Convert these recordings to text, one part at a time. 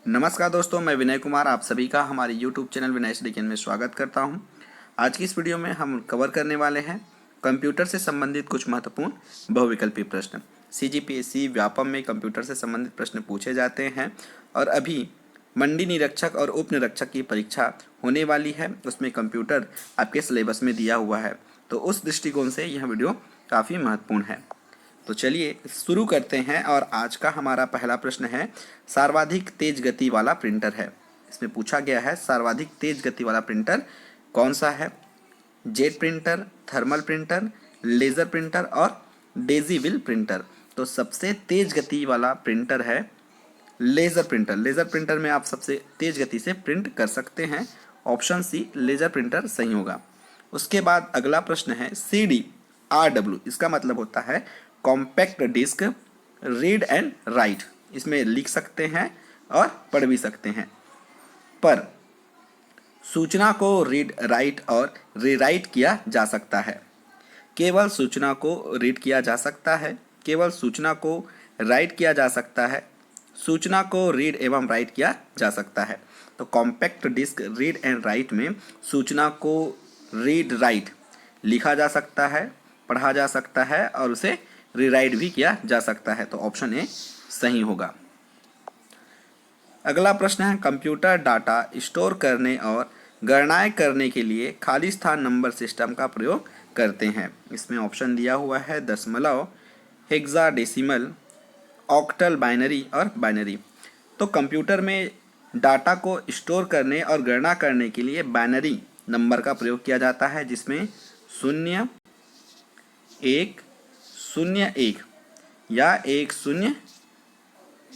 नमस्कार दोस्तों, मैं विनय कुमार आप सभी का हमारे YouTube चैनल विनय स्टडी में स्वागत करता हूं। आज की इस वीडियो में हम कवर करने वाले हैं कंप्यूटर से संबंधित कुछ महत्वपूर्ण बहुविकल्पी प्रश्न। CGPSC व्यापम में कंप्यूटर से संबंधित प्रश्न पूछे जाते हैं और अभी मंडी निरीक्षक और उप निरीक्षक की परीक्षा होने वाली है। उसमें कंप्यूटर आपके सिलेबस में दिया हुआ है, तो उस दृष्टिकोण से यह वीडियो काफ़ी महत्वपूर्ण है। तो चलिए शुरू करते हैं। और आज का हमारा पहला प्रश्न है, सर्वाधिक तेज गति वाला प्रिंटर है। इसमें पूछा गया है सर्वाधिक तेज गति वाला प्रिंटर कौन सा है। Jet printer, thermal printer, laser printer और डेजीविल प्रिंटर। तो सबसे तेज गति वाला प्रिंटर है लेज़र प्रिंटर। लेज़र प्रिंटर में आप सबसे तेज गति से प्रिंट कर सकते हैं। ऑप्शन सी लेज़र प्रिंटर सही होगा। उसके बाद अगला प्रश्न है CDRW। इसका मतलब होता है compact disc read and write. इसमें लिख सकते हैं और पढ़ भी सकते हैं, पर सूचना को रीड राइट और रीराइट किया जा सकता है। केवल सूचना को रीड किया जा सकता है, केवल सूचना को राइट किया जा सकता है, सूचना को रीड एवं राइट किया जा सकता है। तो compact disc read and write में सूचना को रीड राइट लिखा जा सकता है, पढ़ा जा सकता है और उसे रीराइट भी किया जा सकता है। तो ऑप्शन ए सही होगा। अगला प्रश्न है, कंप्यूटर डाटा स्टोर करने और गणनाएं करने के लिए खाली स्थान नंबर सिस्टम का प्रयोग करते हैं। इसमें ऑप्शन दिया हुआ है दशमलव, हेक्साडेसिमल, ऑक्टल, बाइनरी और बाइनरी। तो कंप्यूटर में डाटा को स्टोर करने और गणना करने के लिए बाइनरी नंबर का प्रयोग किया जाता है, जिसमें 0 1 0 1 या 1 0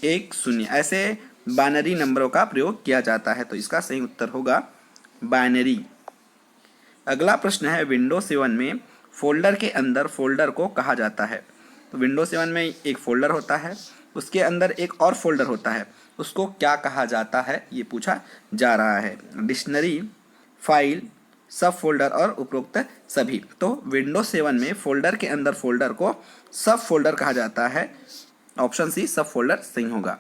1 0 ऐसे बाइनरी नंबरों का प्रयोग किया जाता है। तो इसका सही उत्तर होगा बाइनरी। अगला प्रश्न है, विंडोज 7 में फोल्डर के अंदर फोल्डर को कहा जाता है। तो विंडोज 7 में एक फोल्डर होता है, उसके अंदर एक और फोल्डर होता है, उसको क्या कहा जाता है ये पूछा जा रहा है। डिक्शनरी, फाइल, सब फोल्डर और उपरोक्त सभी। तो विंडोज 7 में फोल्डर के अंदर फोल्डर को सब फोल्डर कहा जाता है। ऑप्शन सी सब फोल्डर सही होगा।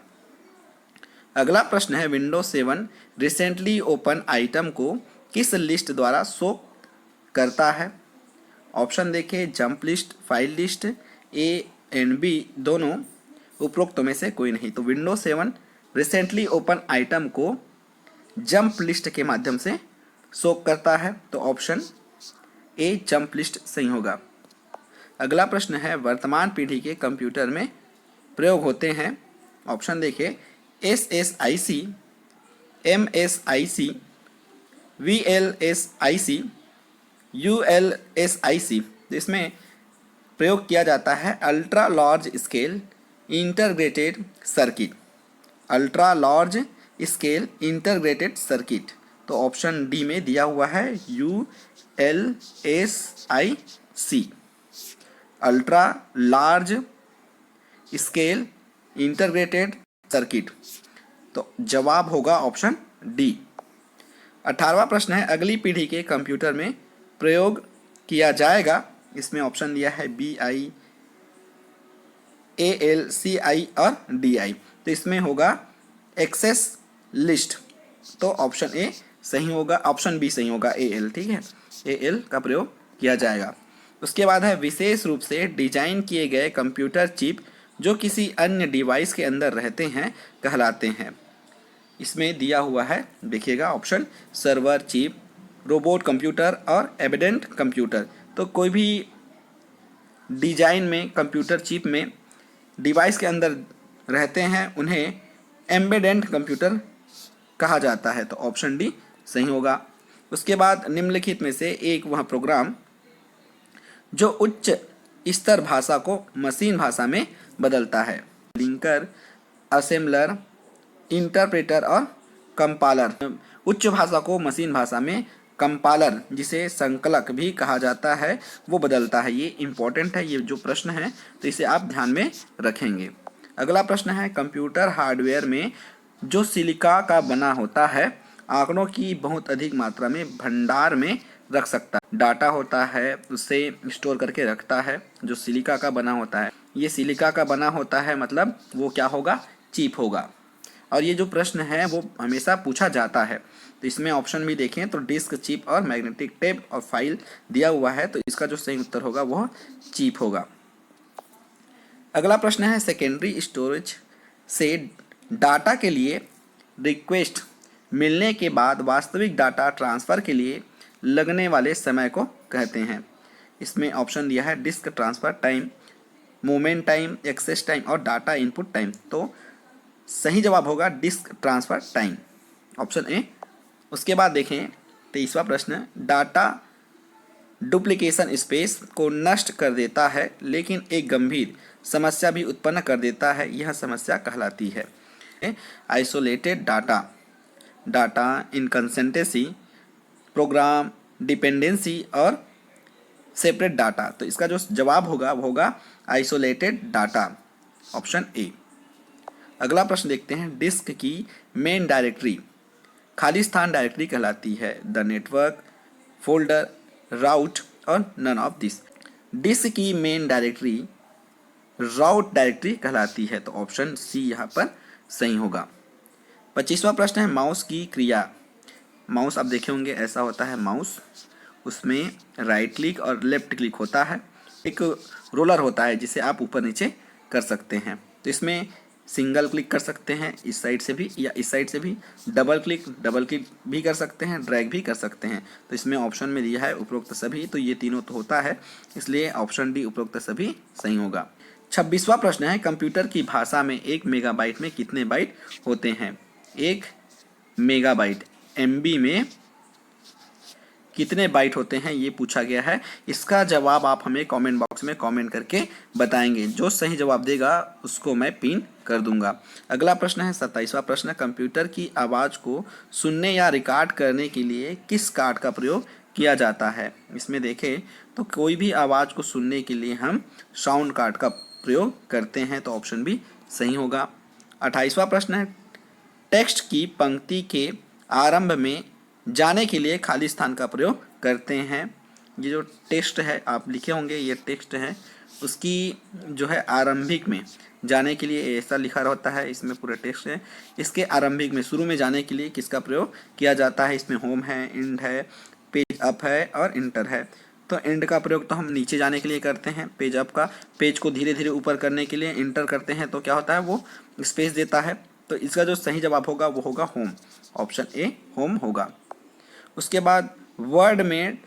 अगला प्रश्न है, विंडोज 7 रिसेंटली ओपन आइटम को किस लिस्ट द्वारा शो करता है। ऑप्शन देखिए, jump list, file list, A and B दोनों, उपरोक्त में से कोई नहीं। तो विंडोज 7 रिसेंटली ओपन आइटम को जंप लिस्ट के माध्यम से शो करता है। तो ऑप्शन ए जंप लिस्ट सही होगा। अगला प्रश्न है, वर्तमान पीढ़ी के कंप्यूटर में प्रयोग होते हैं। ऑप्शन देखिए, SSIC, MSIC, VLSIC, ULSIC। इसमें प्रयोग किया जाता है ultra large scale integrated circuit. Ultra large scale integrated circuit. तो ऑप्शन डी में दिया हुआ है ULSIC, ultra large scale integrated circuit. तो जवाब होगा ऑप्शन डी। 18वां प्रश्न है, अगली पीढ़ी के कंप्यूटर में प्रयोग किया जाएगा। इसमें ऑप्शन दिया है BI, AL, CI और DI। तो इसमें होगा एक्सेस लिस्ट। तो ऑप्शन ए सही होगा, ऑप्शन बी सही होगा, AL। ठीक है, AL का प्रयोग किया जाएगा। उसके बाद है, विशेष रूप से डिजाइन किए गए कंप्यूटर चिप जो किसी अन्य डिवाइस के अंदर रहते हैं कहलाते हैं। इसमें दिया हुआ है, देखिएगा option, server chip, robot computer और एम्बेडेड कंप्यूटर। तो कोई भी डिजाइन में कंप्यूटर चिप में डिवाइस के अंदर रहते हैं उन्हें एम्बेडेड कंप्यूटर कहा जाता है। तो ऑप्शन डी सही होगा। उसके बाद निम्नलिखित में से एक वह प्रोग्राम जो उच्च स्तर भाषा को मशीन भाषा में बदलता है। लिंकर, असेंबलर, इंटरप्रेटर और कंपालर। उच्च भाषा को मशीन भाषा में कंपालर, जिसे संकलक भी कहा जाता है, वो बदलता है। ये इंपॉर्टेंट है, ये जो प्रश्न है तो इसे आप ध्यान में रखेंगे। अगला प्रश्न है, कंप्यूटर हार्डवेयर में जो सिलिका का बना होता है आंकड़ों की बहुत अधिक मात्रा में भंडार में रख सकता है। डाटा होता है उसे स्टोर करके रखता है, जो सिलिका का बना होता है। ये सिलिका का बना होता है, मतलब वो क्या होगा, चिप होगा। और ये जो प्रश्न है वो हमेशा पूछा जाता है। तो इसमें ऑप्शन भी देखें तो डिस्क, चिप और मैग्नेटिक टेप और फाइल दिया हुआ है, तो इसका जो सही उत्तर होगा वह चिप होगा। अगला प्रश्न है सेकेंडरी स्टोरेज से डाटा के लिए रिक्वेस्ट मिलने के बाद वास्तविक डाटा ट्रांसफ़र के लिए लगने वाले समय को कहते हैं। इसमें ऑप्शन दिया है disk transfer time, movement time, access time और डाटा इनपुट टाइम। तो सही जवाब होगा disk transfer time, option A. उसके बाद देखें 23वां प्रश्न, डाटा डुप्लीकेशन स्पेस को नष्ट कर देता है लेकिन एक गंभीर समस्या भी उत्पन्न कर देता है, यह समस्या कहलाती है isolated data, data inconsistency, program dependency और सेपरेट डाटा। तो इसका जो जवाब होगा वो होगा आइसोलेटेड डाटा, ऑप्शन ए। अगला प्रश्न देखते हैं, डिस्क की मेन डायरेक्टरी खाली स्थान डायरेक्टरी कहलाती है द नेटवर्क, फोल्डर, राउट और नन ऑफ दिस। डिस्क की मेन डायरेक्टरी राउट डायरेक्टरी कहलाती है, तो ऑप्शन सी यहाँ पर सही होगा। 25वां प्रश्न है, माउस की क्रिया। माउस आप देखे होंगे ऐसा होता है माउस, उसमें राइट क्लिक और लेफ्ट क्लिक होता है, एक रोलर होता है जिसे आप ऊपर नीचे कर सकते हैं। तो इसमें सिंगल क्लिक कर सकते हैं इस साइड से भी या इस साइड से भी, डबल क्लिक भी कर सकते हैं, ड्रैग भी कर सकते हैं। तो इसमें ऑप्शन में दिया है उपरोक्त सभी, तो ये तीनों तो होता है, इसलिए ऑप्शन डी उपरोक्त सभी सही होगा। 26वां प्रश्न है, कंप्यूटर की भाषा में 1 मेगाबाइट में कितने बाइट होते हैं? 1 मेगाबाइट एमबी में कितने बाइट होते हैं, ये पूछा गया है। इसका जवाब आप हमें कमेंट बॉक्स में कमेंट करके बताएंगे, जो सही जवाब देगा उसको मैं पिन कर दूंगा। अगला प्रश्न है 27वां प्रश्न, कंप्यूटर की आवाज़ को सुनने या रिकॉर्ड करने के लिए किस कार्ड का प्रयोग किया जाता है? इसमें देखें तो कोई भी आवाज़ को सुनने के लिए हम साउंड कार्ड का प्रयोग करते हैं, तो ऑप्शन भी सही होगा। 28वां प्रश्न है, टेक्स्ट की पंक्ति के आरंभ में जाने के लिए खाली स्थान का प्रयोग करते हैं। ये जो टेक्स्ट है आप लिखे होंगे, ये टेक्स्ट है, उसकी जो है आरंभिक में जाने के लिए ऐसा लिखा होता है, इसमें पूरा टेक्स्ट है। इसके आरंभिक में शुरू में जाने के लिए किसका प्रयोग किया जाता है? इसमें होम है, एंड है, पेज अप है और इंटर है। तो एंड का प्रयोग तो हम नीचे जाने के लिए करते हैं, पेज अप का पेज को धीरे धीरे ऊपर करने के लिए इंटर करते हैं, तो क्या होता है वो स्पेस देता है। तो इसका जो सही जवाब होगा वो होगा होम, ऑप्शन ए होम होगा। उसके बाद वर्ड में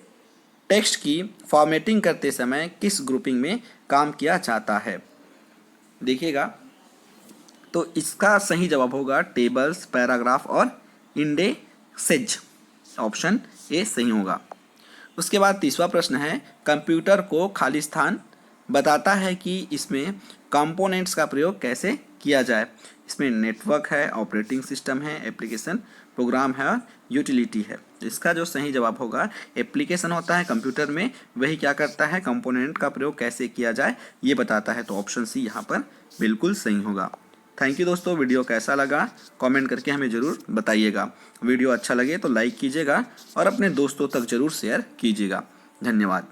टेक्स्ट की फॉर्मेटिंग करते समय किस ग्रुपिंग में काम किया जाता है? देखिएगा, तो इसका सही जवाब होगा टेबल्स, पैराग्राफ और इंडेक्सेज, ऑप्शन ए सही होगा। उसके बाद 30वां प्रश्न है, कंप्यूटर को खाली स्थान बताता है कि इसमें कंपोनेंट्स का प्रयोग कैसे किया जाए। इसमें नेटवर्क है, ऑपरेटिंग सिस्टम है, एप्लीकेशन, प्रोग्राम है और यूटिलिटी है। इसका जो सही जवाब होगा एप्लीकेशन होता है कंप्यूटर में, वही क्या करता है कंपोनेंट का प्रयोग कैसे किया जाए ये बताता है, तो ऑप्शन सी यहाँ पर बिल्कुल सही होगा। थैंक यू दोस्तों, वीडियो कैसा लगा कमेंट करके हमें ज़रूर बताइएगा। वीडियो अच्छा लगे तो लाइक कीजिएगा और अपने दोस्तों तक ज़रूर शेयर कीजिएगा। धन्यवाद।